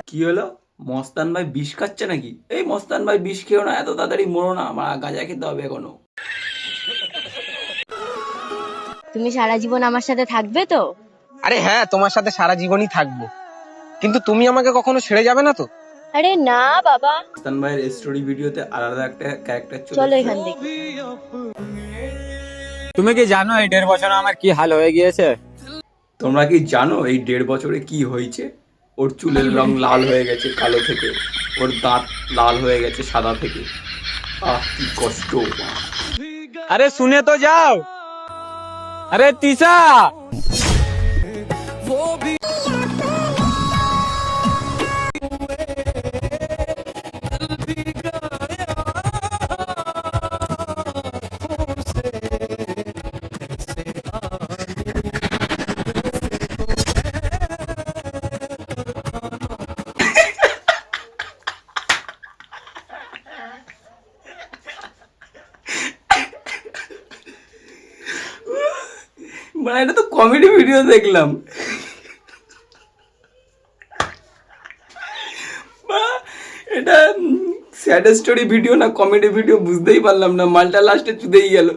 কি হলো? মস্তান ভাই বিষ খাচ্ছে নাকি? এই মস্তান ভাই বিষ খেও না, এত তাড়াতাড়ি মরো না, আমার গাঁজা খেতে হবে এখনো। তুমি সারা জীবন আমার সাথে থাকবে তো? আরে হ্যাঁ, তোমার সাথে সারা জীবনই থাকবো, কিন্তু তুমি আমাকে কখনো ছেড়ে যাবে না তো? আরে না বাবা, মস্তান ভাইয়ের স্টোরি ভিডিওতে আলাদা একটা ক্যারেক্টার চলে চলো এসেছে। এখান থেকে। তুমি কি জানো এই 1.5 বছর আমার কি হাল হয়ে গিয়েছে? তোমরা কি জানো এই 1.5 বছরে কি হয়েছে? ওর চুলের রং লাল হয়ে গেছে কালো থেকে, ওর দাঁত লাল হয়ে গেছে সাদা থেকে। আহ কি কষ্ট। আরে শুনে তো যাও। আরে তিশা, মানে এটা তো কমেডি ভিডিও দেখলাম। বা এটা স্যাড স্টোরি ভিডিও না কমেডি ভিডিও বুঝতেই পারলাম না, মালটা লাস্টে চুদেই গেল।